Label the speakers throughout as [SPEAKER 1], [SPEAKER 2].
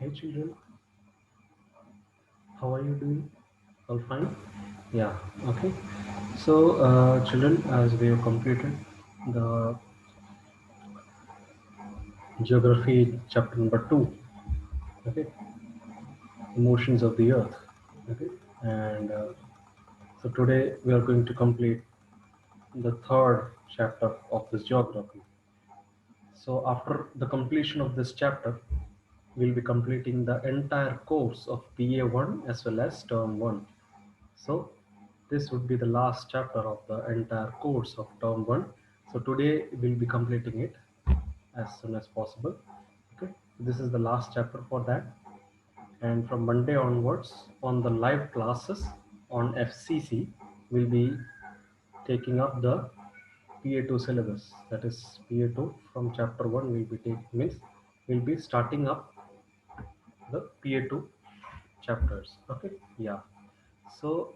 [SPEAKER 1] Hey children, how are you doing? All fine? Yeah, okay. So, children, as we have completed the geography chapter number 2, okay, emotions of the earth, okay, and so today we are going to complete the third chapter of this geography. So, after the completion of this chapter, we'll be completing the entire course of PA1 as well as Term 1. So this would be the last chapter of the entire course of term 1. So today we'll be completing it as soon as possible. Okay, this is the last chapter for that. And from Monday onwards on the live classes on FCC, we'll be taking up the PA2 syllabus. That is PA2 from chapter 1 will be taking, means we'll be starting up the PA2 chapters. Okay, yeah. So,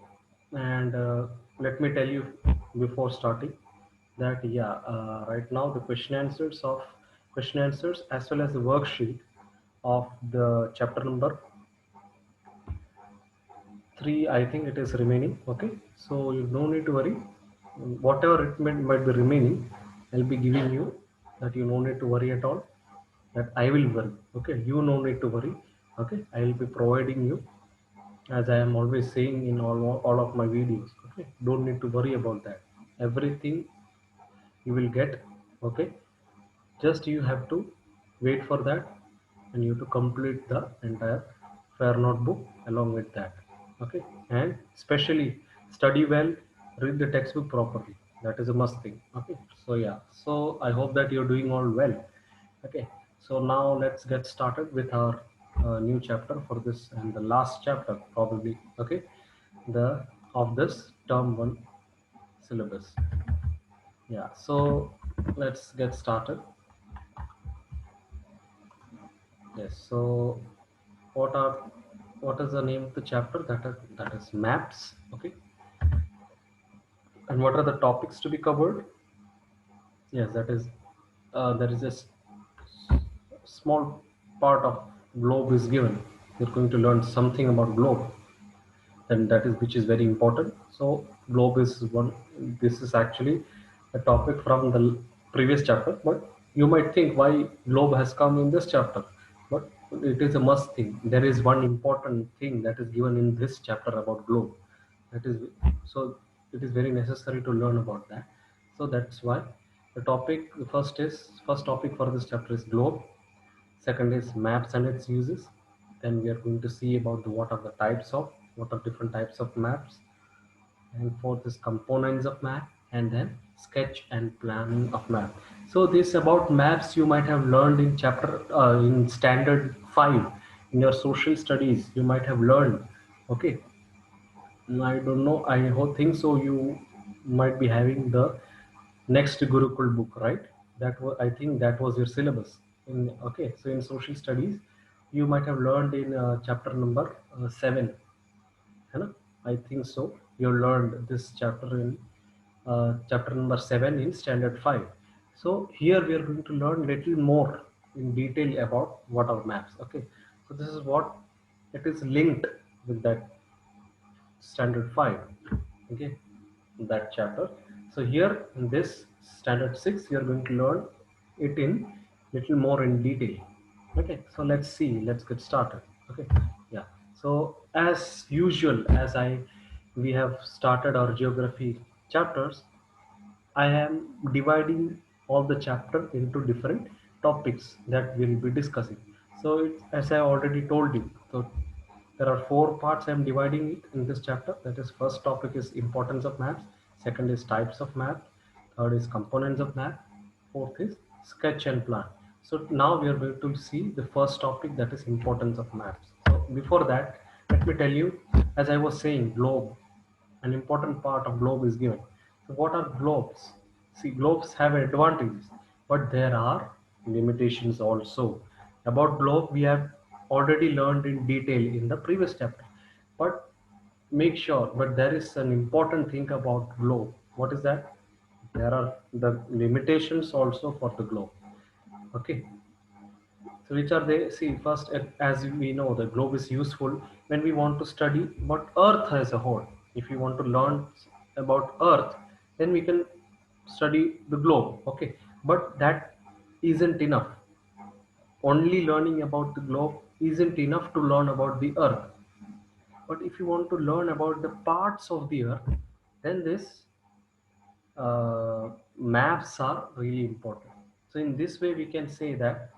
[SPEAKER 1] and let me tell you before starting that right now the question answers as well as the worksheet of the chapter number 3, I think it is remaining. Okay, so you no need to worry. Whatever might be remaining, I'll be giving you, that you no need to worry at all. That I will worry. Okay, you no need to worry. Okay, I will be providing you, as I am always saying in all of my videos. Okay, don't need to worry about that. Everything you will get. Okay, just you have to wait for that, and you have to complete the entire fair notebook along with that. Okay, and especially study well, read the textbook properly. That is a must thing. Okay, so yeah, so I hope that you're doing all well. Okay, so now let's get started with our new chapter for this, and the last chapter probably. Okay, the of this term 1 syllabus. Yeah, so let's get started. Yes, so what are what is the name of the chapter? That is maps. Okay, and what are the topics to be covered? Yes, that is there is a small part of globe is given. You're going to learn something about globe, and that is which is very important. So globe is one. This is actually a topic from the previous chapter, but you might think why globe has come in this chapter, but it is a must thing. There is one important thing that is given in this chapter about globe. That is, so it is very necessary to learn about that. So that's why the first topic for this chapter is globe. Second is maps and its uses. Then we are going to see about what are different types of maps. And fourth is components of map, and then sketch and plan of map. So this about maps you might have learned in chapter in standard 5 in your social studies. You might have learned. Okay, I don't know. Think so. You might be having the next Gurukul book, right? That was, I think, that was your syllabus. Okay, so in social studies, you might have learned in chapter number 7. है ना? I think so. You learned this chapter in chapter number 7 in standard 5. So here we are going to learn little more in detail about what are maps. Okay, so this is what it is linked with that standard 5. Okay, that chapter. So here in this standard 6 you are going to learn it in little more in detail. Okay, so let's get started. Okay, yeah, so as usual, as I we have started our geography chapters, I am dividing all the chapter into different topics that we'll be discussing. So as I already told you, so there are 4 parts I'm dividing it in this chapter. That is, first topic is importance of maps, second is types of map, third is components of map, fourth is sketch and plan. So now we are going to see the first topic, that is importance of maps. So before that, let me tell you, as I was saying, globe, an important part of globe is given. So what are globes? See, globes have advantages, but there are limitations also. About globe, we have already learned in detail in the previous chapter. But make sure, but there is an important thing about globe. What is that? There are the limitations also for the globe. Okay. So which are they? See, first, as we know, the globe is useful when we want to study about Earth as a whole. If you want to learn about Earth, then we can study the globe. Okay, but that isn't enough. Only learning about the globe isn't enough to learn about the Earth. But if you want to learn about the parts of the Earth, then this maps are really important. So in this way, we can say that.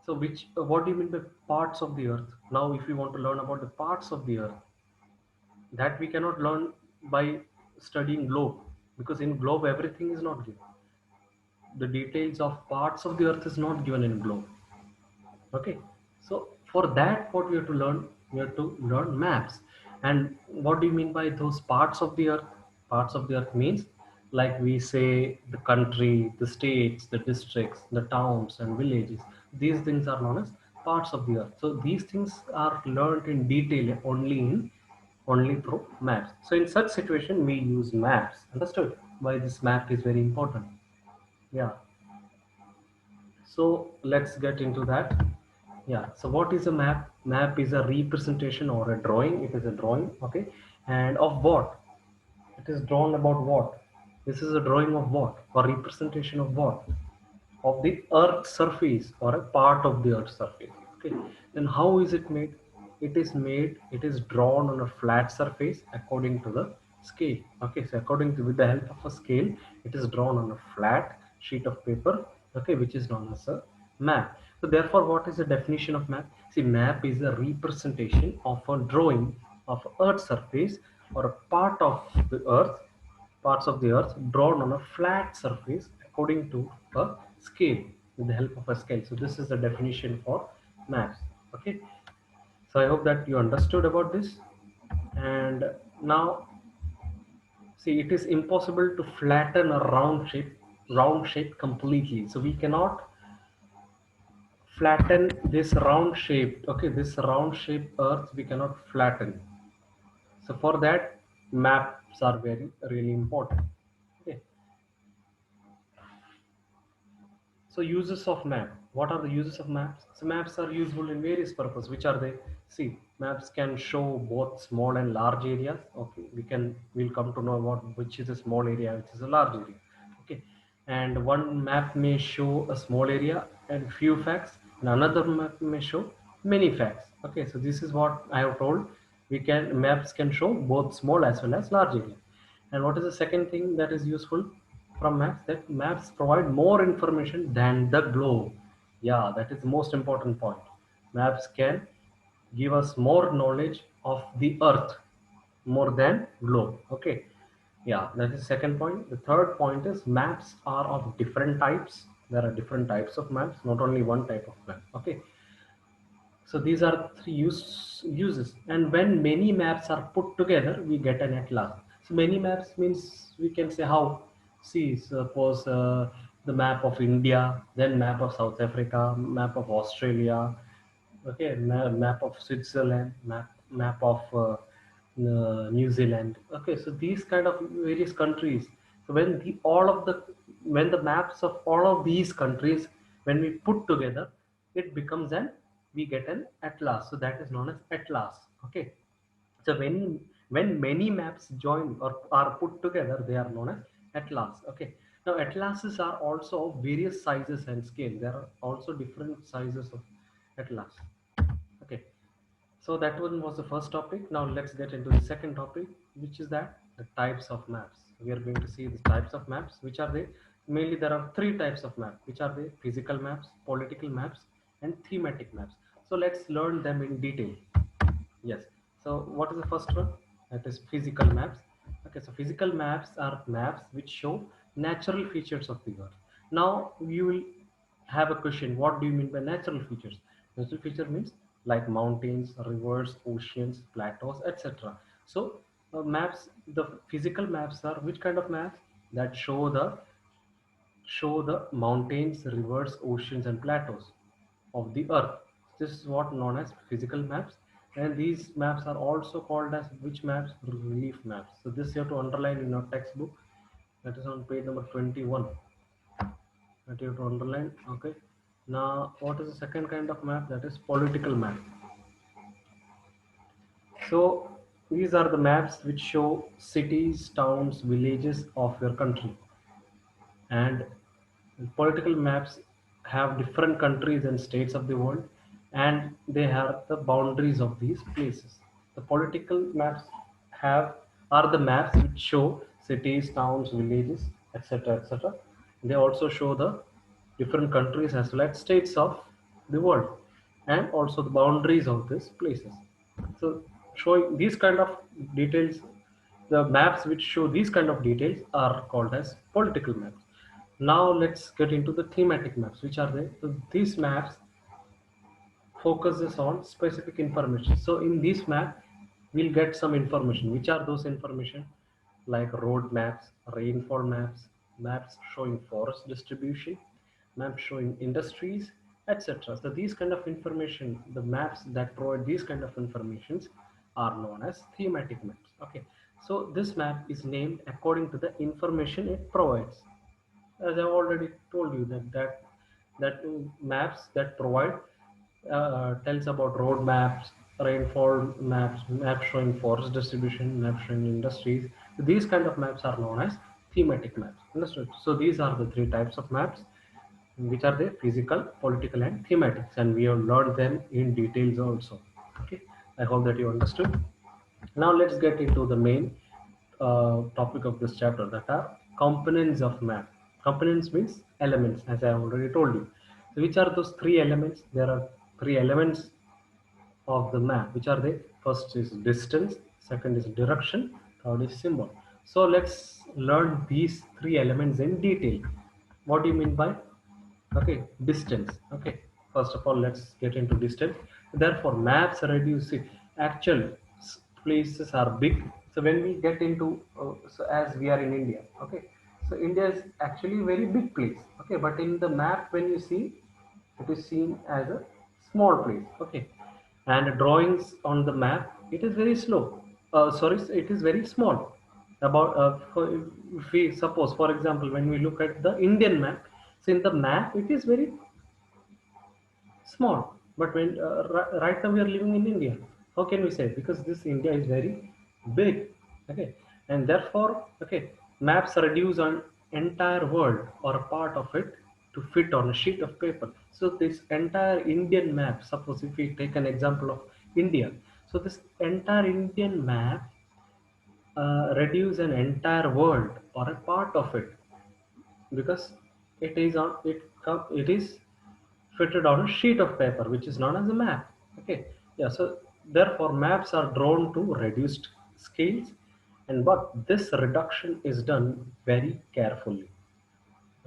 [SPEAKER 1] So which what do you mean by parts of the Earth? Now, if you want to learn about the parts of the Earth, that we cannot learn by studying globe, because in globe everything is not given. The details of parts of the Earth is not given in globe. Okay, so for that, what we have to learn, we have to learn maps. And what do you mean by those parts of the Earth? Parts of the Earth means, like we say, the country, the states, the districts, the towns and villages. These things are known as parts of the Earth. So these things are learned in detail only through maps. So in such situation we use maps. Understood why this map is very important? Yeah, so let's get into that. Yeah, so what is a map? Map is a representation or a drawing. It is a drawing, okay. And of what? It is drawn about what? This is a drawing of what, or representation of what? Of the earth surface, or a part of the earth surface. Okay, then how is it made? It is drawn on a flat surface according to the scale. Okay, so according to, with the help of a scale, it is drawn on a flat sheet of paper, okay, which is known as a map. So therefore, what is the definition of map? See, map is a representation of a drawing of earth surface, or a part of the earth, parts of the earth drawn on a flat surface according to a scale, with the help of a scale. So this is the definition for maps. Okay, so I hope that you understood about this. And now, see, it is impossible to flatten a round shape completely. So we cannot flatten this round shape. Okay, this round shape earth we cannot flatten. So for that, maps are very really important. Okay. So uses of map. What are the uses of maps? So maps are useful in various purposes. Which are they? See, maps can show both small and large areas. Okay, we'll come to know about which is a small area, which is a large area. Okay, and one map may show a small area and few facts, and another map may show many facts. Okay, so this is what I have told. Maps can show both small as well as large area. And what is the second thing that is useful from maps? That maps provide more information than the globe. Yeah, that is the most important point. Maps can give us more knowledge of the earth more than globe. Okay. Yeah, that is second point. The third point is maps are of different types. There are different types of maps, not only one type of map. Okay. So these are three uses. And when many maps are put together, we get an atlas. So many maps means we can say how. See, suppose the map of India, then map of South Africa, map of Australia, okay, map of Switzerland, map of New Zealand. Okay, so these kind of various countries. So when the maps of all of these countries, when we put together, it becomes an we get an atlas. So that is known as atlas. Okay, so when many maps join or are put together, they are known as atlas. Okay, now atlases are also of various sizes and scale. There are also different sizes of atlas. Okay, so that one was the first topic. Now let's get into the second topic, which is that the types of maps. We are going to see the types of maps. Which are they? Mainly there are three types of maps. Which are they? Physical maps, political maps, and thematic maps. So let's learn them in detail. Yes. So what is the first one? That is physical maps. Okay, so physical maps are maps which show natural features of the earth. Now you will have a question. What do you mean by natural features? Natural feature means like mountains, rivers, oceans, plateaus, etc. So maps, the physical maps are which kind of maps? That show the mountains, rivers, oceans, and plateaus of the earth. This is what known as physical maps. And these maps are also called as which maps? Relief maps. So this you have to underline in your textbook. That is on page number 21. That you have to underline. Okay. Now, what is the second kind of map? That is political map. So these are the maps which show cities, towns, villages of your country. And political maps have different countries and states of the world, and they have the boundaries of these places. The political maps have are the maps which show cities, towns, villages, etc., etc. They also show the different countries as well as states of the world, and also the boundaries of these places. So showing these kind of details, the maps which show these kind of details are called as political maps. Now let's get into the thematic maps. Which are they? So these maps focuses on specific information. So in this map, we'll get some information. Which are those information? Like road maps, rainfall maps, maps showing forest distribution, maps showing industries, etc. So these kind of information, the maps that provide these kind of informations are known as thematic maps. Okay. So this map is named according to the information it provides. As I've already told you that maps that provide tells about road maps, rainfall maps, maps showing forest distribution, maps showing industries. These kind of maps are known as thematic maps. Understood? So these are the three types of maps, which are the physical, political, and thematics, and we have learned them in details also. Okay, I hope that you understood. Now let's get into the main topic of this chapter, that are components of map. Components means elements, as I have already told you. So which are those three elements? There are three elements of the map. Which are they? First is distance, second is direction, third is symbol. So let's learn these three elements in detail. What do you mean by, okay, distance? Okay, first of all, let's get into distance. Therefore maps reduce it. Actual places are big. So when we get into so as we are in India, okay, so India is actually a very big place, okay, but in the map when you see, it is seen as a small place, okay, and drawings on the map, it is very slow, sorry, it is very small. About if we suppose, for example, when we look at the Indian map, so in the map it is very small, but when right now we are living in India, how can we say? Because this India is very big, okay, and therefore, okay, maps reduce an entire world or a part of it to fit on a sheet of paper. So this entire Indian map, suppose if we take an example of India, so this entire Indian map reduce an entire world or a part of it, because it is fitted on a sheet of paper, which is known as a map. Okay, yeah, so therefore maps are drawn to reduced scales, and but this reduction is done very carefully.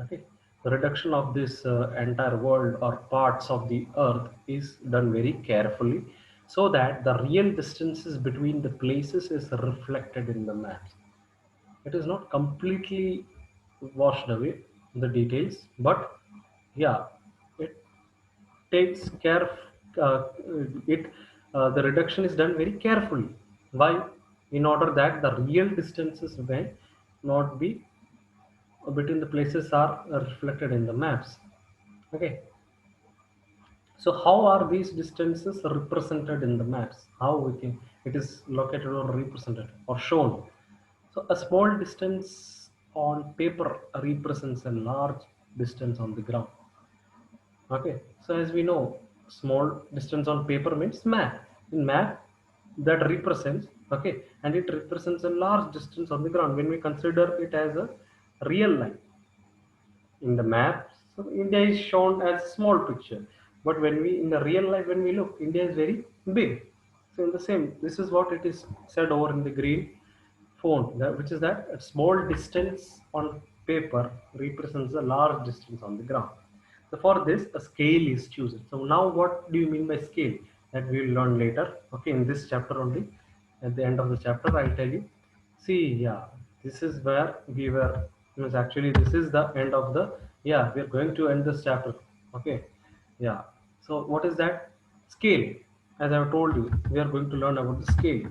[SPEAKER 1] Okay, the reduction of this entire world or parts of the earth is done very carefully, so that the real distances between the places is reflected in the maps. It is not completely washed away, the details, but yeah, it takes care of, it the reduction is done very carefully. Why? In order that the real distances may not be between the places are reflected in the maps. Okay, so how are these distances represented in the maps? How we can, it is located or represented or shown? So a small distance on paper represents a large distance on the ground. Okay, so as we know, small distance on paper means map. In map, that represents, okay, and it represents a large distance on the ground when we consider it as a real line. In the map, so India is shown as small picture, but when we in the real life when we look, India is very big. So in the same, this is what it is said over in the green font, which is that a small distance on paper represents a large distance on the ground. So for this, a scale is chosen. So now, what do you mean by scale? That we will learn later. Okay, in this chapter only. At the end of the chapter, I'll tell you. See, yeah, this is where we were. Means actually, this is the end of the. Yeah, we are going to end this chapter. Okay, yeah. So what is that? Scale. As I've told you, we are going to learn about the scale.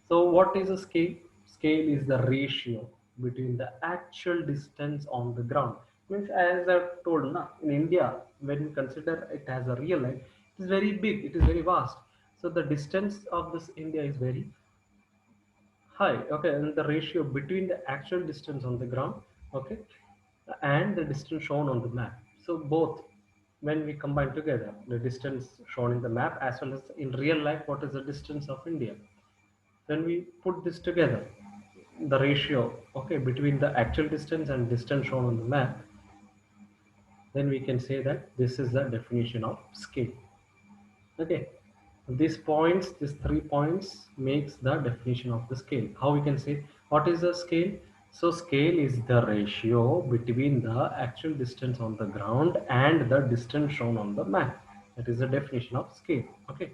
[SPEAKER 1] So what is a scale? Scale is the ratio between the actual distance on the ground. Means as I told na, in India, when we consider it as a real life, it is very big, it is very vast. So the distance of this India is very high, okay, and the ratio between the actual distance on the ground, okay, and the distance shown on the map. So both, when we combine together the distance shown in the map as well as in real life, what is the distance of India? When we put this together, the ratio, okay, between the actual distance and distance shown on the map, then we can say that this is the definition of scale. Okay, these points, these 3 points makes the definition of the scale. How we can say what is the scale? So scale is the ratio between the actual distance on the ground and the distance shown on the map. That is the definition of scale. Okay,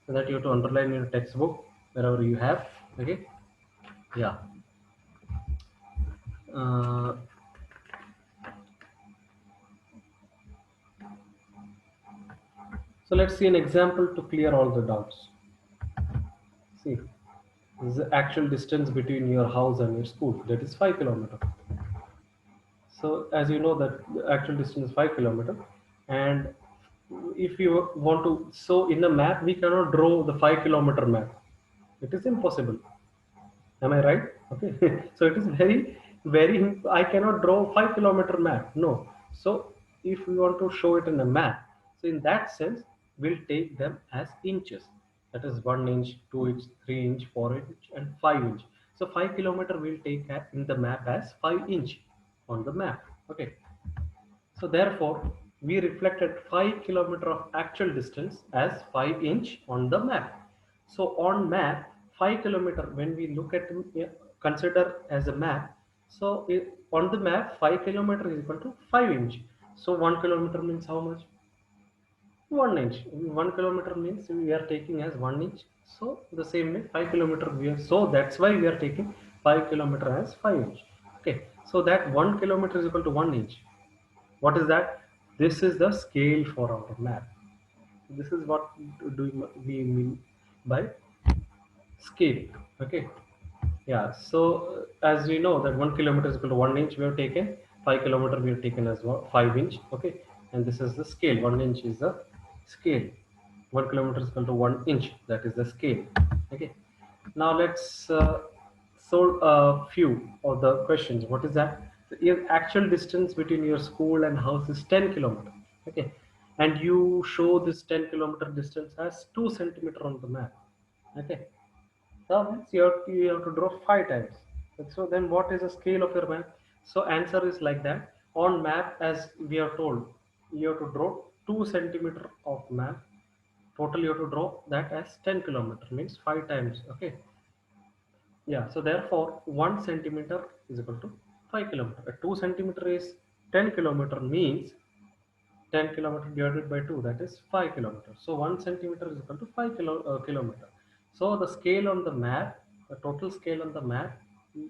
[SPEAKER 1] so that you have to underline in your textbook wherever you have. Okay, yeah. Uh, so let's see an example to clear all the doubts. See, this is the actual distance between your house and your school. That is 5 kilometers. So as you know that the actual distance is 5 kilometers, and if you want to, so in the map we cannot draw the 5 kilometer map. It is impossible. Am I right? Okay. So it is very. I cannot draw 5 kilometer map. No. So if we want to show it in a map, so in that sense, we'll take them as inches. That is 1 inch, 2 inch, 3 inch, 4 inch, and 5 inch. So 5 kilometer we'll take in the map as 5 inch on the map. Okay. So therefore, we reflected 5 kilometer of actual distance as 5 inch on the map. So on map, 5 kilometer, when we look at consider as a map, so on the map 5 kilometer is equal to 5 inch. So 1 kilometer means how much? 1 inch. 1 kilometer means we are taking as 1 inch. So the same way 5 kilometer we are. So that's why we are taking 5 kilometer as 5 inch. Okay. So that 1 kilometer is equal to 1 inch. What is that? This is the scale for our map. This is what do we mean by scale. Okay. Yeah. So as we know that 1 kilometer is equal to 1 inch, we have taken 5 kilometer. We have taken as well 5 inch. Okay. And this is the scale. 1 inch is the scale. 1 kilometer is equal to 1 inch. That is the scale. Okay. Now let's solve a few of the questions. What is that? Your actual distance between your school and house is 10 kilometer. Okay, and you show this 10 kilometer distance as 2 centimeter on the map. Okay, so means you have to draw 5 times. So then, what is the scale of your map? So answer is like that. On map, as we are told, you have to draw 2 centimeter of map. Total, you have to draw that as 10 kilometer. Means 5 times. Okay, yeah, so therefore 1 centimeter is equal to 5 kilometer. 2 centimeter is 10 kilometer means 10 kilometer divided by 2, that is 5 kilometers. So 1 centimeter is equal to 5 kilometer. So the scale on the map, the total scale on the map,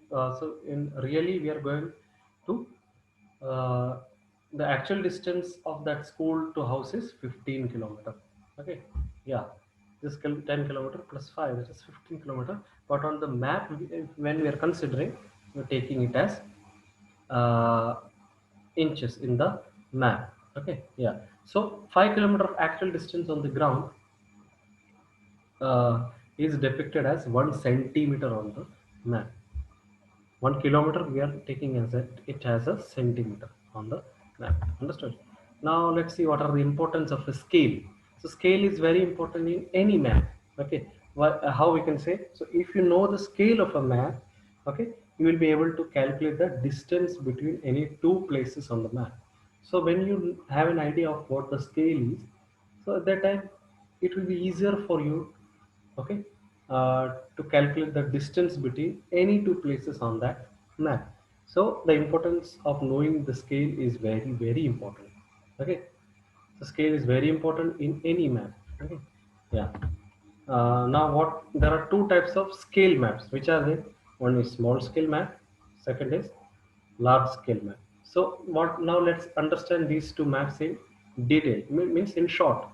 [SPEAKER 1] so in really we are going to uh, the actual distance of that school to house is 15 kilometer. Okay, yeah, this 10 kilometer plus 5, that is 15 kilometer. But on the map, when we are considering, we're taking it as uh, inches in the map. Okay, yeah. So 5 kilometer of actual distance on the ground is depicted as 1 centimeter on the map. 1 kilometer we are taking as it has a centimeter on the map. Understood? Now let's see what are the importance of a scale. So scale is very important in any map. Okay, how we can say, so if you know the scale of a map, okay, you will be able to calculate the distance between any two places on the map. So when you have an idea of what the scale is, so at that time it will be easier for you, okay, to calculate the distance between any two places on that map. So the importance of knowing the scale is very important. Okay, the scale is very important in any map. Okay, yeah. Now what, there are two types of scale maps, which are they? One is small scale map, second is large scale map. So what, now let's understand these two maps in detail. Means in short,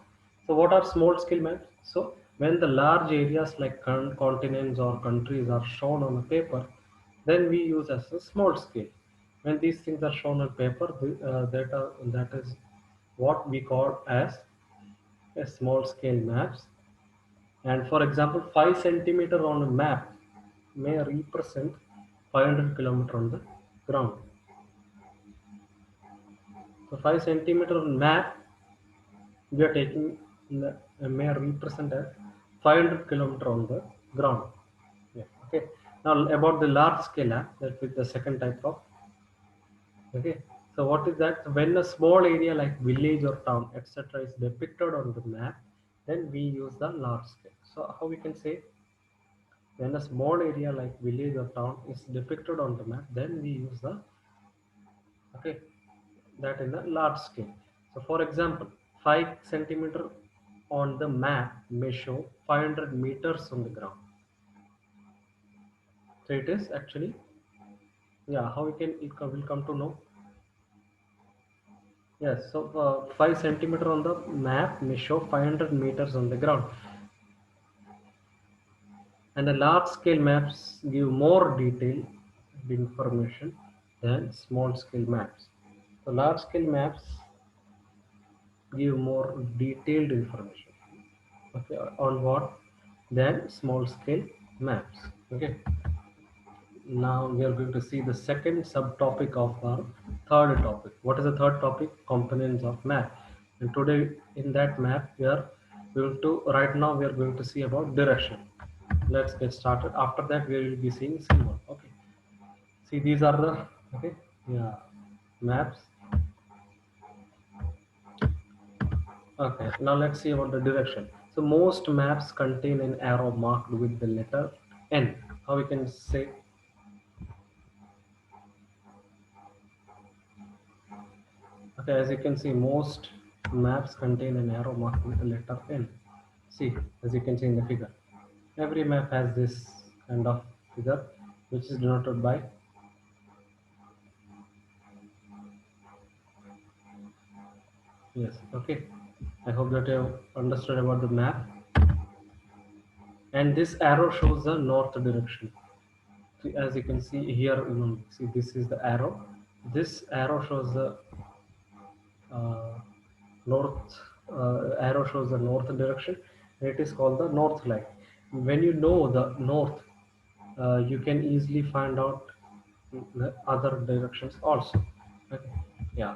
[SPEAKER 1] so what are small scale maps? So when the large areas like continents or countries are shown on a paper, then we use as a small scale. When these things are shown on paper, that is what we call as a small scale maps. And for example, 5 centimeter on a map may represent 500 kilometer on the ground. So 5 centimeter on map we are taking may represent as 500 kilometer on the ground. Yeah. Okay. Now about the large scale app, that is the second type of. Okay. So what is that? When a small area like village or town, etc., is depicted on the map, then we use the large scale. So how we can say, when a small area like village or town is depicted on the map, then we use the, okay, that in the large scale. So for example, 5 centimeter on the map may show 500 meters on the ground. So it is actually, yeah, how we can, will come to know. Yes, so 5 centimeter on the map may show 500 meters on the ground. And the large scale maps give more detailed information than small scale maps. So large scale maps give more detailed information, okay, on what, than small scale maps. Okay. Now we are going to see the second subtopic of our third topic. What is the third topic? Components of map. And today in that map we are going to, right now we are going to see about direction. Let's get started. After that we will be seeing symbol. Okay. See, these are the, okay, yeah, maps. Okay. Now let's see about the direction. So most maps contain an arrow marked with the letter N. How we can say, okay, as you can see, most maps contain an arrow marked with the letter N. See, as you can see in the figure, every map has this kind of figure, which is denoted by, yes, okay. I hope that you have understood about the map. And this arrow shows the north direction. See, as you can see here, see, this is the arrow. This arrow shows the uh, north, arrow shows the north direction. It is called the north line. When you know the north, you can easily find out the other directions also. Okay. Yeah,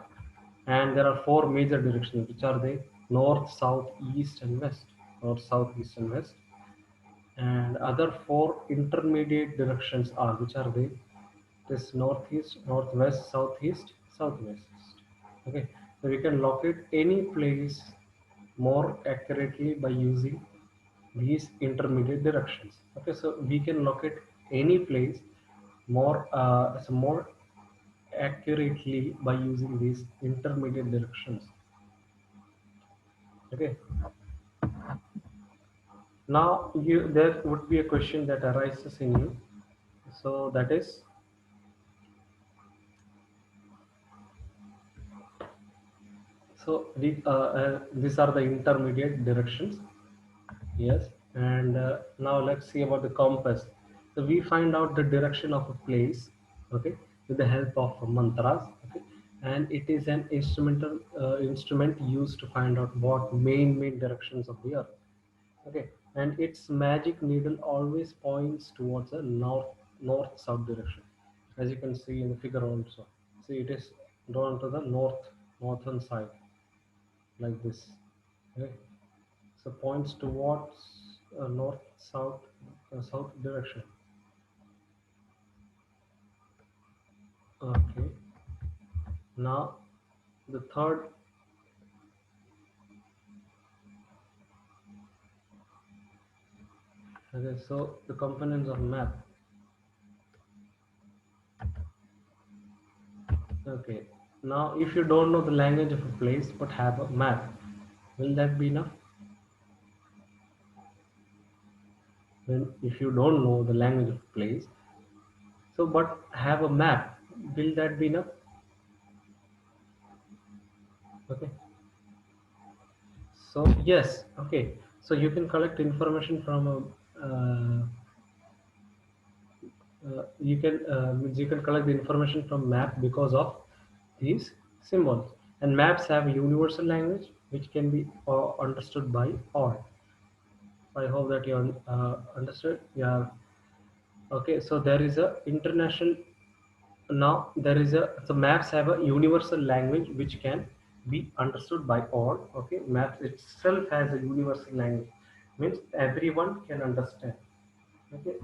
[SPEAKER 1] and there are four major directions, which are the north, south, east, and west. North, south, east, and west. And other four intermediate directions are, which are the, this northeast, northwest, southeast, southwest. Okay, so we can locate any place more accurately by using these intermediate directions. Okay, so we can locate any place more accurately by using these intermediate directions. Okay, now you, there would be a question that arises in you. So that is, so these are the intermediate directions. Yes, and now let's see about the compass. So we find out the direction of a place, okay, with the help of mantras, okay, and it is an instrument used to find out what main directions of the earth, okay, and its magic needle always points towards a north-south direction, as you can see in the figure also. See, it is drawn to the northern side like this, okay. So points towards north south south direction. Okay, now the third, okay, so the components of map. Okay, now if you don't know the language of a place but have a map, will that be enough? Then if you don't know the language of a place, so but have a map, will that be enough? Okay, so yes, okay, so you can collect information from a you can collect the information from map because of these symbols. And maps have a universal language which can be understood by all. I hope that you understood. Yeah. Okay. So there is a international. Now there is a so maps have a universal language which can be understood by all. Okay. Maps itself has a universal language, means everyone can understand. Okay.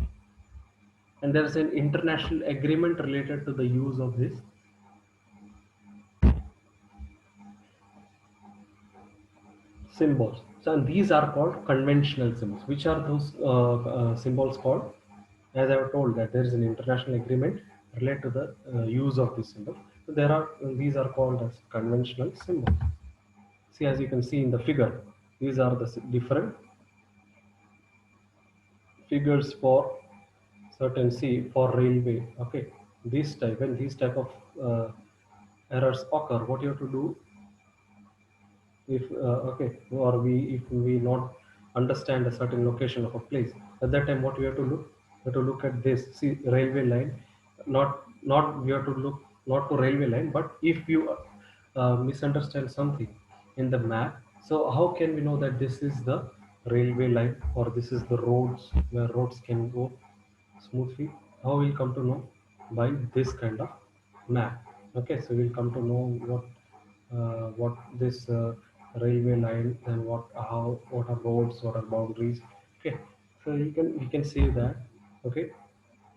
[SPEAKER 1] And there is an international agreement related to the use of this symbols. So and these are called conventional symbols. Which are those symbols called? As I have told that there is an international agreement related to the use of this symbol. So there are these are called as conventional symbols. See, as you can see in the figure, these are the different figures for certain C for railway. Okay, this type when these type of errors occur, what you have to do if okay or we if we not understand a certain location of a place, at that time what we have to look, we have to look at this, see railway line, not we have to look not to railway line, but if you misunderstand something in the map, so how can we know that this is the railway line or this is the roads where roads can go smoothly? How we'll come to know? By this kind of map. Okay, so we'll come to know what this railway line and what are roads, what are boundaries. Okay, so we can see that. Okay,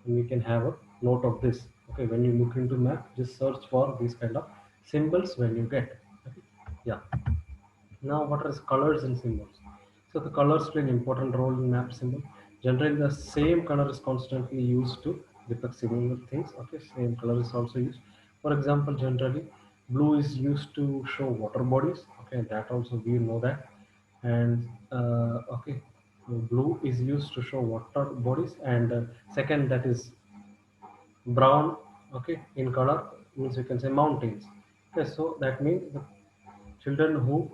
[SPEAKER 1] and we can have a note of this. Okay, when you look into map, just search for these kind of symbols when you get. Okay? Yeah. Now, what are colors and symbols? So the colors play an important role in map symbol. Generally, the same color is constantly used to depict similar things. Okay, same color is also used. For example, generally, blue is used to show water bodies. Okay, that also we know that. And okay, blue is used to show water bodies. And second, that is brown. Okay, in color means you can say mountains. Okay, so that means the children who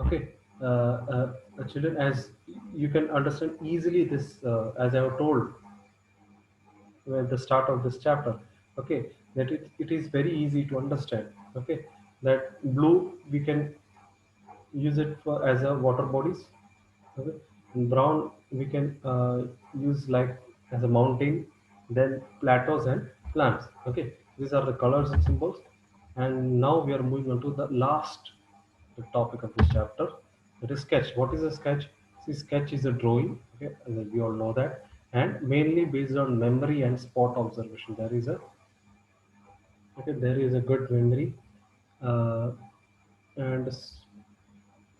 [SPEAKER 1] okay the children, as you can understand easily this as I have told at the start of this chapter. Okay, that it is very easy to understand. Okay, that blue we can use it for as a water bodies. Okay, and brown we can use like as a mountain, then plateaus and plants. Okay, these are the colors and symbols. And now we are moving on to the last topic of this chapter, that is sketch. What is a sketch? See, sketch is a drawing. Okay, and we all know that, and mainly based on memory and spot observation. There is a okay, there is a good memory uh, and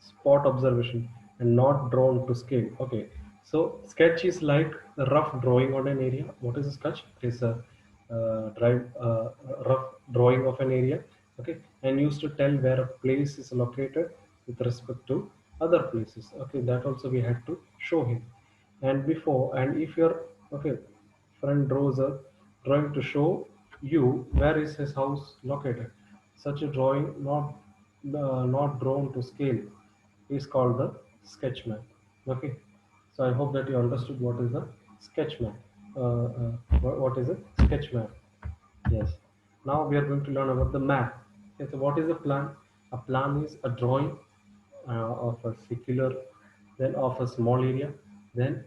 [SPEAKER 1] spot observation and not drawn to scale. Okay, so sketch is like a rough drawing on an area. What is a sketch? It is a rough drawing of an area. Okay, and used to tell where a place is located with respect to other places. Okay, that also we had to show him. And before, and if your okay friend draws a drawing to show you where is his house located, such a drawing not drawn to scale is called the sketch map. Okay, so I hope that you understood what is the sketch map. What is a sketch map? Yes. Now we are going to learn about the map. Okay, so what is a plan? A plan is a drawing of a circular, then of a small area, then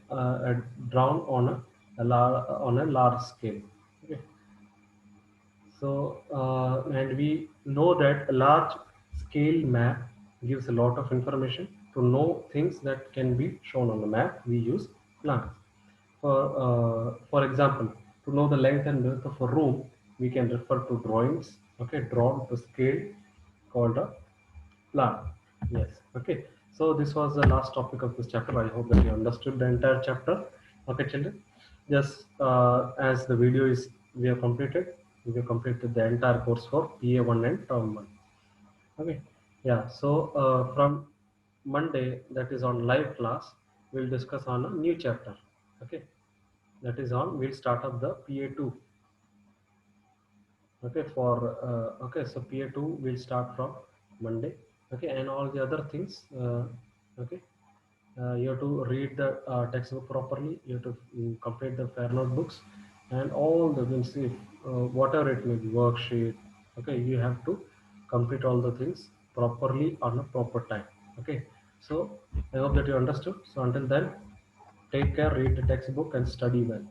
[SPEAKER 1] drawn on a large scale. Okay. So, and we know that a large scale map gives a lot of information. To know things that can be shown on the map, we use plans. For example, to know the length and width of a room, we can refer to drawings, okay, drawn to scale, called a plan. Yes, okay. So this was the last topic of this chapter. I hope that you understood the entire chapter. Okay, children. Just as the video is we have completed, we have completed the entire course for PA1 and Term 1. Okay. Yeah. So from Monday, that is on live class, we'll discuss on a new chapter. Okay. That is on. We'll start up the PA2. Okay, for okay, so PA2 will start from Monday. Okay, and all the other things, okay, you have to read the textbook properly. You have to complete the fair notebooks, and all the will see whatever it may be worksheet. Okay, you have to complete all the things properly on a proper time. Okay, so I hope that you understood. So until then, take care, read the textbook and study well.